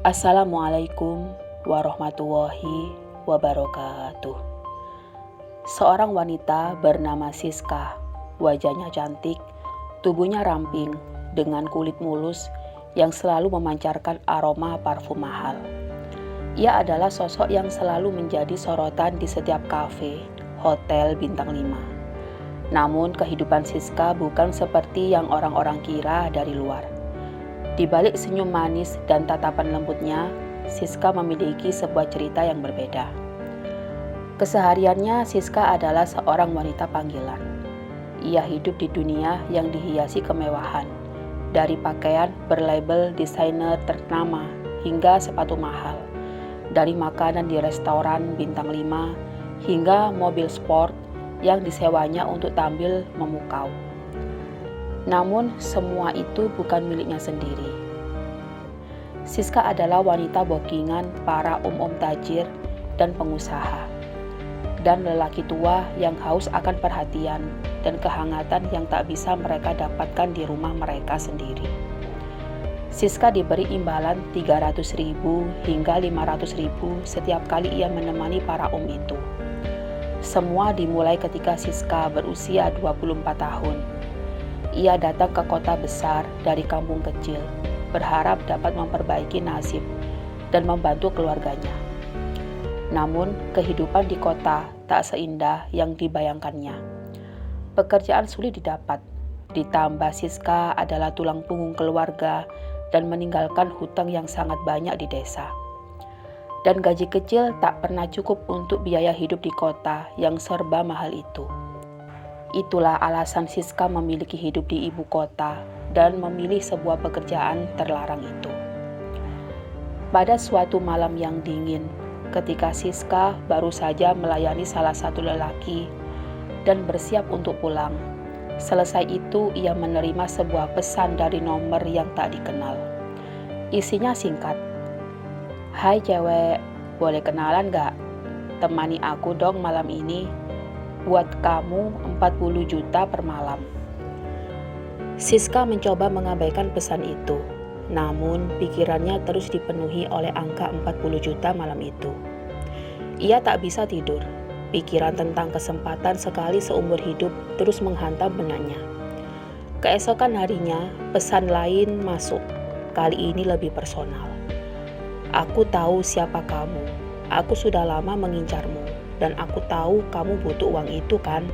Assalamualaikum warahmatullahi wabarakatuh. Seorang wanita bernama Siska, wajahnya cantik, tubuhnya ramping, dengan kulit mulus yang selalu memancarkan aroma parfum mahal. Ia adalah sosok yang selalu menjadi sorotan di setiap kafe, hotel bintang 5. Namun kehidupan Siska bukan seperti yang orang-orang kira dari luar. Di balik senyum manis dan tatapan lembutnya, Siska memiliki sebuah cerita yang berbeda. Kesehariannya, Siska adalah seorang wanita panggilan. Ia hidup di dunia yang dihiasi kemewahan, dari pakaian berlabel desainer ternama hingga sepatu mahal, dari makanan di restoran bintang 5 hingga mobil sport yang disewanya untuk tampil memukau. Namun semua itu bukan miliknya sendiri. Siska adalah wanita bookingan para om-om tajir dan pengusaha, dan lelaki tua yang haus akan perhatian dan kehangatan yang tak bisa mereka dapatkan di rumah mereka sendiri. Siska diberi imbalan 300.000 hingga 500.000 setiap kali ia menemani para om itu. Semua dimulai ketika Siska berusia 24 tahun. Ia datang ke kota besar dari kampung kecil, berharap dapat memperbaiki nasib dan membantu keluarganya. Namun, kehidupan di kota tak seindah yang dibayangkannya. Pekerjaan sulit didapat, ditambah Siska adalah tulang punggung keluarga dan meninggalkan hutang yang sangat banyak di desa. Dan gaji kecil tak pernah cukup untuk biaya hidup di kota yang serba mahal itu. Itulah alasan Siska memiliki hidup di ibu kota dan memilih sebuah pekerjaan terlarang itu. Pada suatu malam yang dingin, ketika Siska baru saja melayani salah satu lelaki dan bersiap untuk pulang, selesai itu ia menerima sebuah pesan dari nomor yang tak dikenal. Isinya singkat. "Hai cewek, boleh kenalan gak? Temani aku dong malam ini. Buat kamu 40 juta per malam." Siska mencoba mengabaikan pesan itu, namun pikirannya terus dipenuhi oleh angka 40 juta malam itu. Ia tak bisa tidur. Pikiran tentang kesempatan sekali seumur hidup terus menghantam benaknya. Keesokan harinya, pesan lain masuk. Kali ini lebih personal. "Aku tahu siapa kamu. Aku sudah lama mengincarmu. Dan aku tahu kamu butuh uang itu kan?"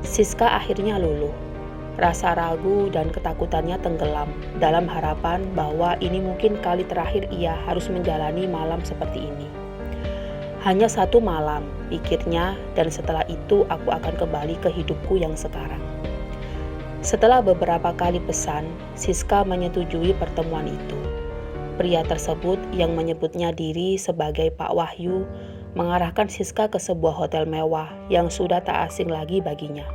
Siska akhirnya luluh. Rasa ragu dan ketakutannya tenggelam dalam harapan bahwa ini mungkin kali terakhir ia harus menjalani malam seperti ini. Hanya satu malam, pikirnya, dan setelah itu aku akan kembali ke hidupku yang sekarang. Setelah beberapa kali pesan, Siska menyetujui pertemuan itu. Pria tersebut yang menyebutnya diri sebagai Pak Wahyu mengarahkan Siska ke sebuah hotel mewah yang sudah tak asing lagi baginya.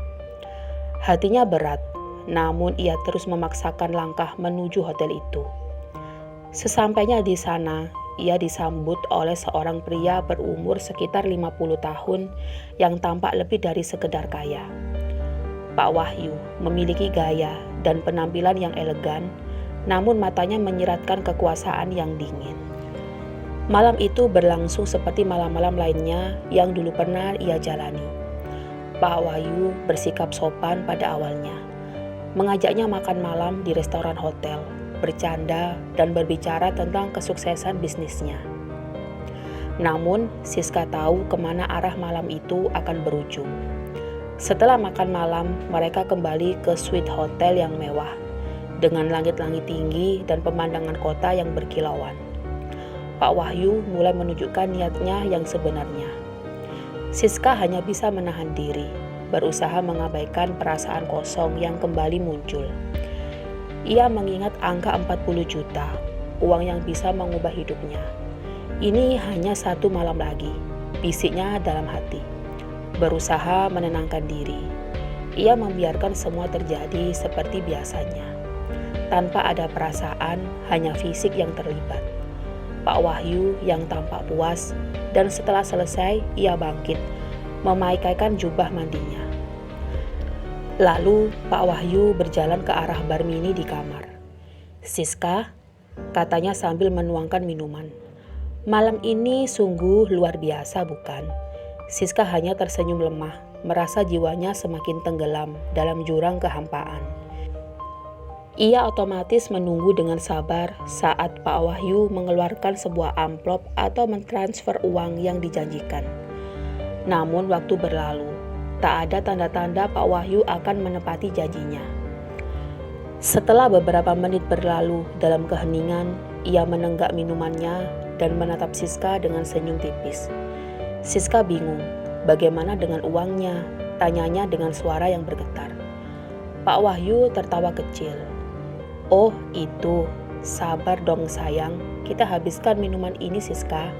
Hatinya berat, namun ia terus memaksakan langkah menuju hotel itu. Sesampainya di sana, ia disambut oleh seorang pria berumur sekitar 50 tahun yang tampak lebih dari sekedar kaya. Pak Wahyu memiliki gaya dan penampilan yang elegan, namun matanya menyiratkan kekuasaan yang dingin. Malam itu berlangsung seperti malam-malam lainnya yang dulu pernah ia jalani. Pak Wahyu bersikap sopan pada awalnya, mengajaknya makan malam di restoran hotel, bercanda dan berbicara tentang kesuksesan bisnisnya. Namun, Siska tahu kemana arah malam itu akan berujung. Setelah makan malam, mereka kembali ke suite hotel yang mewah, dengan langit-langit tinggi dan pemandangan kota yang berkilauan. Pak Wahyu mulai menunjukkan niatnya yang sebenarnya. Siska hanya bisa menahan diri, berusaha mengabaikan perasaan kosong yang kembali muncul. Ia mengingat angka 40 juta, uang yang bisa mengubah hidupnya. Ini hanya satu malam lagi, bisiknya dalam hati. Berusaha menenangkan diri, ia membiarkan semua terjadi seperti biasanya. Tanpa ada perasaan, hanya fisik yang terlibat. Pak Wahyu yang tampak puas, dan setelah selesai ia bangkit, memaikaikan jubah mandinya. Lalu Pak Wahyu berjalan ke arah bar mini di kamar. "Siska, katanya sambil menuangkan minuman. Malam ini sungguh luar biasa, bukan? Siska hanya tersenyum lemah, merasa jiwanya semakin tenggelam dalam jurang kehampaan. Ia otomatis menunggu dengan sabar saat Pak Wahyu mengeluarkan sebuah amplop atau mentransfer uang yang dijanjikan. Namun waktu berlalu, tak ada tanda-tanda Pak Wahyu akan menepati janjinya. Setelah beberapa menit berlalu dalam keheningan, ia menenggak minumannya dan menatap Siska dengan senyum tipis. Siska bingung, bagaimana dengan uangnya? Tanyanya dengan suara yang bergetar. Pak Wahyu tertawa kecil. Oh itu, sabar dong sayang, kita habiskan minuman ini Siska.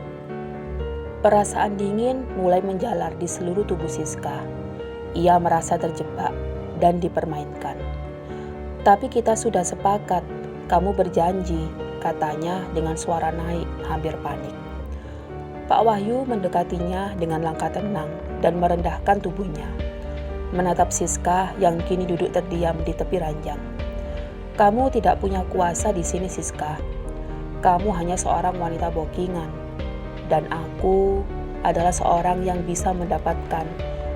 Perasaan dingin mulai menjalar di seluruh tubuh Siska. Ia merasa terjebak dan dipermainkan. Tapi kita sudah sepakat, kamu berjanji, katanya dengan suara naik, hampir panik. Pak Wahyu mendekatinya dengan langkah tenang dan merendahkan tubuhnya. Menatap Siska yang kini duduk terdiam di tepi ranjang. Kamu tidak punya kuasa di sini Siska. Kamu hanya seorang wanita bookingan. Dan aku adalah seorang yang bisa mendapatkan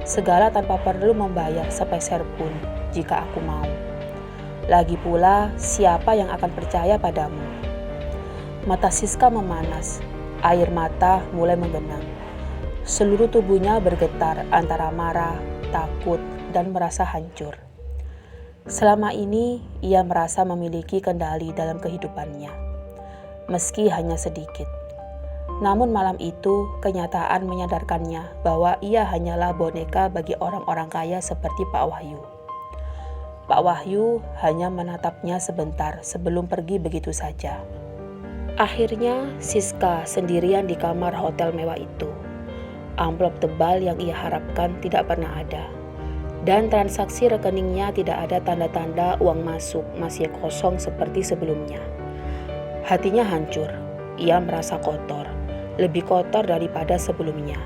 segala tanpa perlu membayar sepeser pun jika aku mau. Lagi pula, siapa yang akan percaya padamu? Mata Siska memanas, air mata mulai menggenang. Seluruh tubuhnya bergetar antara marah, takut, dan merasa hancur. Selama ini, ia merasa memiliki kendali dalam kehidupannya, meski hanya sedikit. Namun malam itu, kenyataan menyadarkannya bahwa ia hanyalah boneka bagi orang-orang kaya seperti Pak Wahyu. Pak Wahyu hanya menatapnya sebentar sebelum pergi begitu saja. Akhirnya, Siska sendirian di kamar hotel mewah itu. Amplop tebal yang ia harapkan tidak pernah ada. Dan transaksi rekeningnya tidak ada tanda-tanda uang masuk, masih kosong seperti sebelumnya. Hatinya hancur, ia merasa kotor, lebih kotor daripada sebelumnya.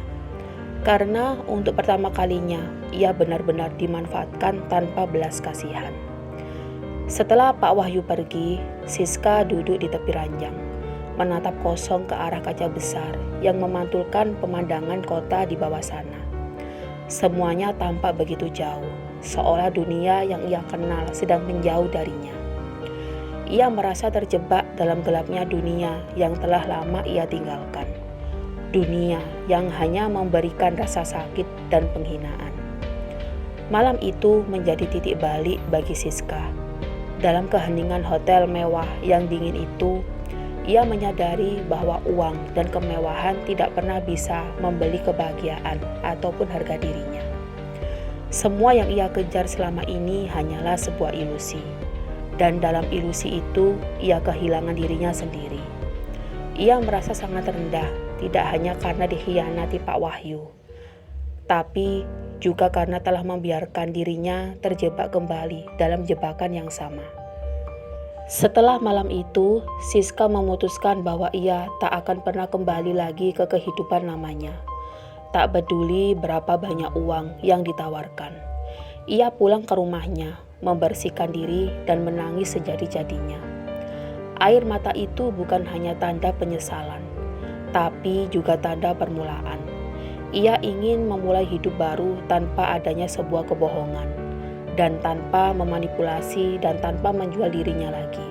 Karena untuk pertama kalinya, ia benar-benar dimanfaatkan tanpa belas kasihan. Setelah Pak Wahyu pergi, Siska duduk di tepi ranjang, menatap kosong ke arah kaca besar yang memantulkan pemandangan kota di bawah sana. Semuanya tampak begitu jauh, seolah dunia yang ia kenal sedang menjauh darinya. Ia merasa terjebak dalam gelapnya dunia yang telah lama ia tinggalkan. Dunia yang hanya memberikan rasa sakit dan penghinaan. Malam itu menjadi titik balik bagi Siska. Dalam keheningan hotel mewah yang dingin itu, ia menyadari bahwa uang dan kemewahan tidak pernah bisa membeli kebahagiaan ataupun harga dirinya. Semua yang ia kejar selama ini hanyalah sebuah ilusi. Dan dalam ilusi itu, ia kehilangan dirinya sendiri. Ia merasa sangat rendah, tidak hanya karena dikhianati Pak Wahyu, tapi juga karena telah membiarkan dirinya terjebak kembali dalam jebakan yang sama. Setelah malam itu, Siska memutuskan bahwa ia tak akan pernah kembali lagi ke kehidupan lamanya. Tak peduli berapa banyak uang yang ditawarkan. Ia pulang ke rumahnya, membersihkan diri dan menangis sejadi-jadinya. Air mata itu bukan hanya tanda penyesalan, tapi juga tanda permulaan. Ia ingin memulai hidup baru tanpa adanya sebuah kebohongan, dan tanpa memanipulasi dan tanpa menjual dirinya lagi.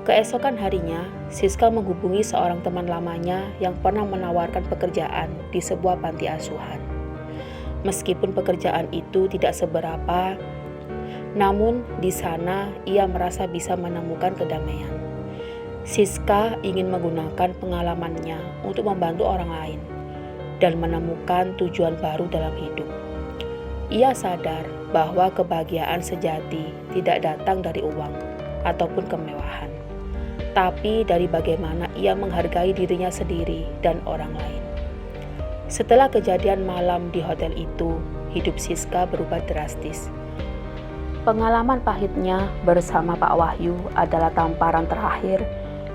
Keesokan harinya, Siska menghubungi seorang teman lamanya yang pernah menawarkan pekerjaan di sebuah panti asuhan. Meskipun pekerjaan itu tidak seberapa, namun di sana ia merasa bisa menemukan kedamaian. Siska ingin menggunakan pengalamannya untuk membantu orang lain dan menemukan tujuan baru dalam hidup. Ia sadar bahwa kebahagiaan sejati tidak datang dari uang ataupun kemewahan, tapi dari bagaimana ia menghargai dirinya sendiri dan orang lain. Setelah kejadian malam di hotel itu, hidup Siska berubah drastis. Pengalaman pahitnya bersama Pak Wahyu adalah tamparan terakhir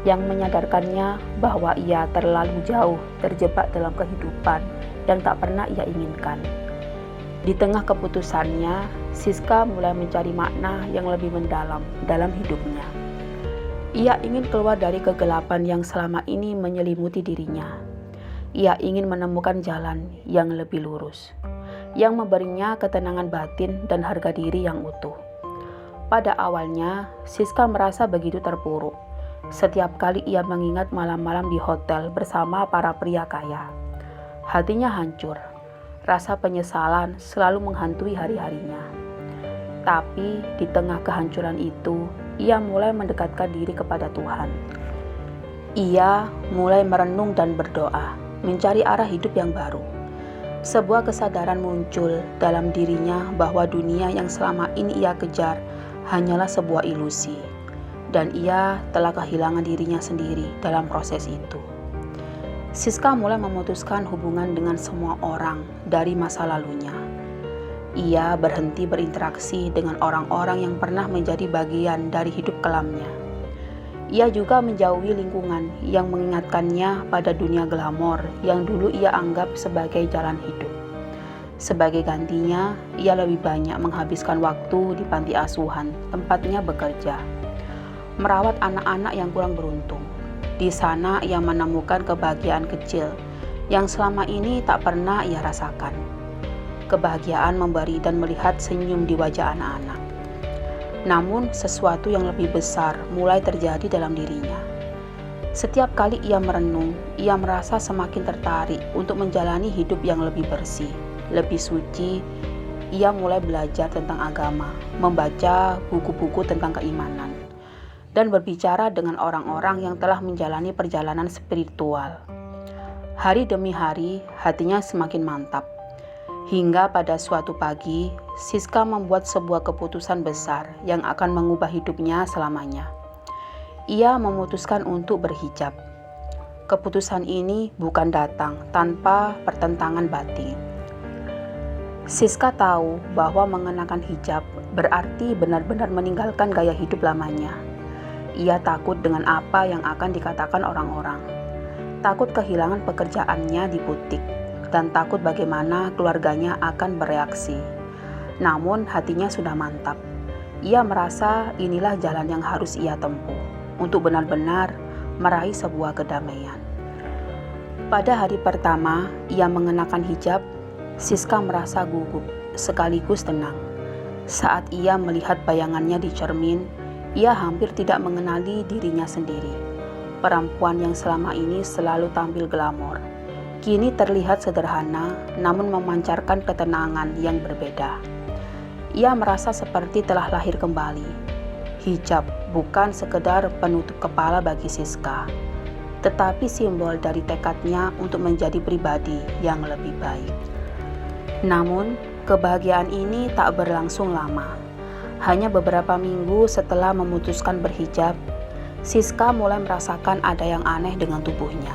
yang menyadarkannya bahwa ia terlalu jauh terjebak dalam kehidupan yang tak pernah ia inginkan. Di tengah keputusannya, Siska mulai mencari makna yang lebih mendalam dalam hidupnya. Ia ingin keluar dari kegelapan yang selama ini menyelimuti dirinya. Ia ingin menemukan jalan yang lebih lurus, yang memberinya ketenangan batin dan harga diri yang utuh. Pada awalnya, Siska merasa begitu terpuruk. Setiap kali ia mengingat malam-malam di hotel bersama para pria kaya. Hatinya hancur, rasa penyesalan selalu menghantui hari-harinya. Tapi di tengah kehancuran itu, ia mulai mendekatkan diri kepada Tuhan. Ia mulai merenung dan berdoa, mencari arah hidup yang baru. Sebuah kesadaran muncul dalam dirinya bahwa dunia yang selama ini ia kejar hanyalah sebuah ilusi, dan ia telah kehilangan dirinya sendiri dalam proses itu. Siska mulai memutuskan hubungan dengan semua orang dari masa lalunya. Ia berhenti berinteraksi dengan orang-orang yang pernah menjadi bagian dari hidup kelamnya. Ia juga menjauhi lingkungan yang mengingatkannya pada dunia glamor yang dulu ia anggap sebagai jalan hidup. Sebagai gantinya, ia lebih banyak menghabiskan waktu di panti asuhan, tempatnya bekerja, merawat anak-anak yang kurang beruntung. Di sana ia menemukan kebahagiaan kecil yang selama ini tak pernah ia rasakan. Kebahagiaan memberi dan melihat senyum di wajah anak-anak. Namun sesuatu yang lebih besar mulai terjadi dalam dirinya. Setiap kali ia merenung, ia merasa semakin tertarik untuk menjalani hidup yang lebih bersih, lebih suci. Ia mulai belajar tentang agama, membaca buku-buku tentang keimanan, dan berbicara dengan orang-orang yang telah menjalani perjalanan spiritual. Hari demi hari, hatinya semakin mantap. Hingga pada suatu pagi, Siska membuat sebuah keputusan besar yang akan mengubah hidupnya selamanya. Ia memutuskan untuk berhijab. Keputusan ini bukan datang tanpa pertentangan batin. Siska tahu bahwa mengenakan hijab berarti benar-benar meninggalkan gaya hidup lamanya. Ia takut dengan apa yang akan dikatakan orang-orang. Takut kehilangan pekerjaannya di butik, dan takut bagaimana keluarganya akan bereaksi. Namun hatinya sudah mantap. Ia merasa inilah jalan yang harus ia tempuh untuk benar-benar meraih sebuah kedamaian. Pada hari pertama ia mengenakan hijab, Siska merasa gugup sekaligus tenang. Saat ia melihat bayangannya di cermin, ia hampir tidak mengenali dirinya sendiri. Perempuan yang selama ini selalu tampil glamor, kini terlihat sederhana namun memancarkan ketenangan yang berbeda. Ia merasa seperti telah lahir kembali. Hijab bukan sekedar penutup kepala bagi Siska, tetapi simbol dari tekadnya untuk menjadi pribadi yang lebih baik. Namun, kebahagiaan ini tak berlangsung lama. Hanya beberapa minggu setelah memutuskan berhijab, Siska mulai merasakan ada yang aneh dengan tubuhnya.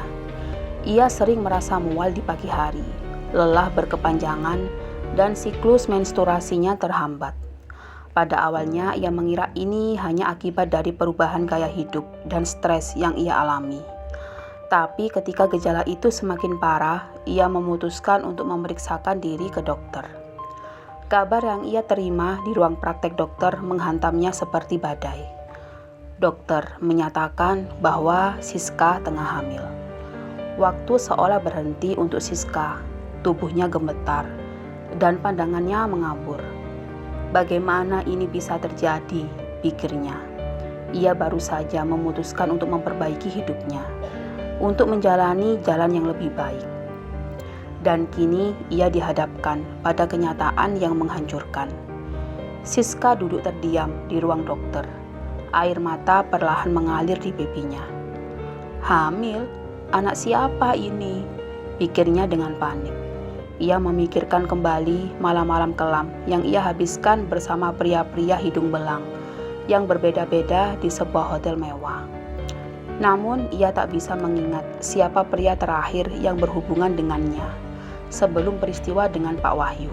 Ia sering merasa mual di pagi hari, lelah berkepanjangan, dan siklus menstruasinya terhambat. Pada awalnya ia mengira ini hanya akibat dari perubahan gaya hidup dan stres yang ia alami. Tapi ketika gejala itu semakin parah, ia memutuskan untuk memeriksakan diri ke dokter. Kabar yang ia terima di ruang praktek dokter menghantamnya seperti badai. Dokter menyatakan bahwa Siska tengah hamil. Waktu seolah berhenti untuk Siska, tubuhnya gemetar, dan pandangannya mengabur. Bagaimana ini bisa terjadi, pikirnya. Ia baru saja memutuskan untuk memperbaiki hidupnya, untuk menjalani jalan yang lebih baik. Dan kini ia dihadapkan pada kenyataan yang menghancurkan. Siska duduk terdiam di ruang dokter. Air mata perlahan mengalir di pipinya. Hamil? Anak siapa ini? Pikirnya dengan panik. Ia memikirkan kembali malam-malam kelam yang ia habiskan bersama pria-pria hidung belang yang berbeda-beda di sebuah hotel mewah. Namun ia tak bisa mengingat siapa pria terakhir yang berhubungan dengannya sebelum peristiwa dengan Pak Wahyu.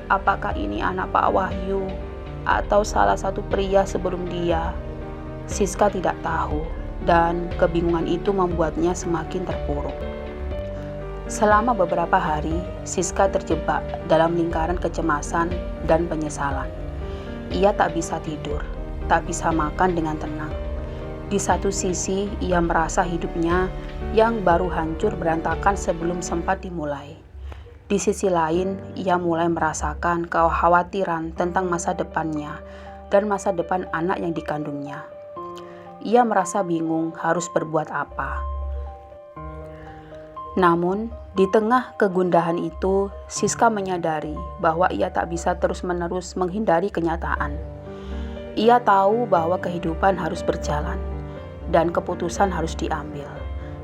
Apakah ini anak Pak Wahyu atau salah satu pria sebelum dia? Siska tidak tahu, dan kebingungan itu membuatnya semakin terpuruk. Selama beberapa hari, Siska terjebak dalam lingkaran kecemasan dan penyesalan. Ia tak bisa tidur, tak bisa makan dengan tenang. Di satu sisi, ia merasa hidupnya yang baru hancur berantakan sebelum sempat dimulai. Di sisi lain, ia mulai merasakan kekhawatiran tentang masa depannya dan masa depan anak yang dikandungnya. Ia merasa bingung harus berbuat apa. Namun, di tengah kegundahan itu, Siska menyadari bahwa ia tak bisa terus-menerus menghindari kenyataan. Ia tahu bahwa kehidupan harus berjalan, dan keputusan harus diambil.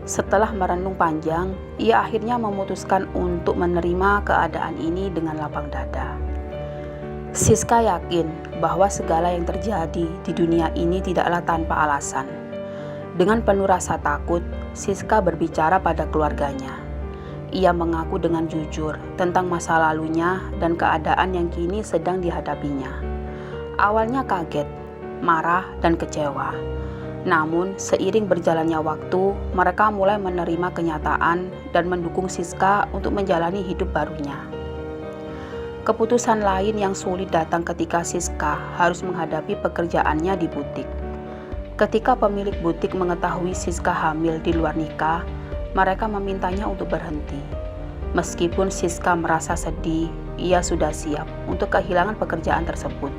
Setelah merenung panjang, ia akhirnya memutuskan untuk menerima keadaan ini dengan lapang dada. Siska yakin bahwa segala yang terjadi di dunia ini tidaklah tanpa alasan. Dengan penuh rasa takut, Siska berbicara pada keluarganya. Ia mengaku dengan jujur tentang masa lalunya dan keadaan yang kini sedang dihadapinya. Awalnya kaget, marah, dan kecewa. Namun, seiring berjalannya waktu, mereka mulai menerima kenyataan dan mendukung Siska untuk menjalani hidup barunya. Keputusan lain yang sulit datang ketika Siska harus menghadapi pekerjaannya di butik. Ketika pemilik butik mengetahui Siska hamil di luar nikah, mereka memintanya untuk berhenti. Meskipun Siska merasa sedih, ia sudah siap untuk kehilangan pekerjaan tersebut.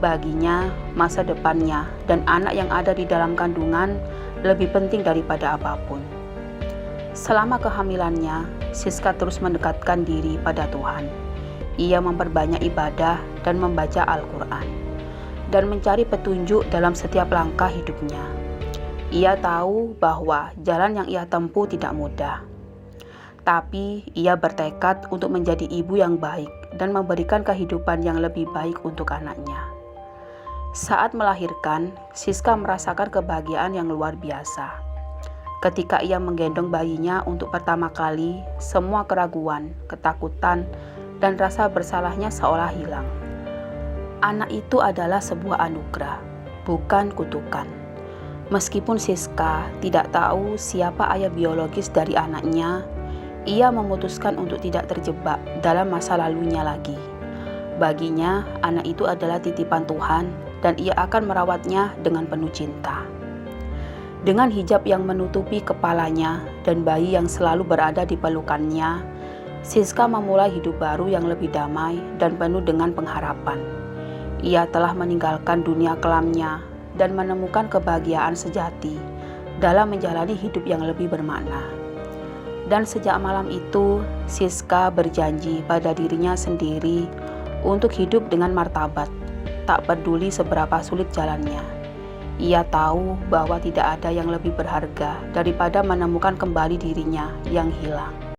Baginya, masa depannya dan anak yang ada di dalam kandungan lebih penting daripada apapun. Selama kehamilannya, Siska terus mendekatkan diri pada Tuhan. Ia memperbanyak ibadah dan membaca Al-Quran, dan mencari petunjuk dalam setiap langkah hidupnya. Ia tahu bahwa jalan yang ia tempuh tidak mudah. Tapi ia bertekad untuk menjadi ibu yang baik dan memberikan kehidupan yang lebih baik untuk anaknya. Saat melahirkan, Siska merasakan kebahagiaan yang luar biasa. Ketika ia menggendong bayinya untuk pertama kali, semua keraguan, ketakutan, dan rasa bersalahnya seolah hilang. Anak itu adalah sebuah anugerah, bukan kutukan. Meskipun Siska tidak tahu siapa ayah biologis dari anaknya, ia memutuskan untuk tidak terjebak dalam masa lalunya lagi. Baginya, anak itu adalah titipan Tuhan dan ia akan merawatnya dengan penuh cinta. Dengan hijab yang menutupi kepalanya dan bayi yang selalu berada di pelukannya, Siska memulai hidup baru yang lebih damai dan penuh dengan pengharapan. Ia telah meninggalkan dunia kelamnya dan menemukan kebahagiaan sejati dalam menjalani hidup yang lebih bermakna. Dan sejak malam itu, Siska berjanji pada dirinya sendiri untuk hidup dengan martabat, tak peduli seberapa sulit jalannya. Ia tahu bahwa tidak ada yang lebih berharga daripada menemukan kembali dirinya yang hilang.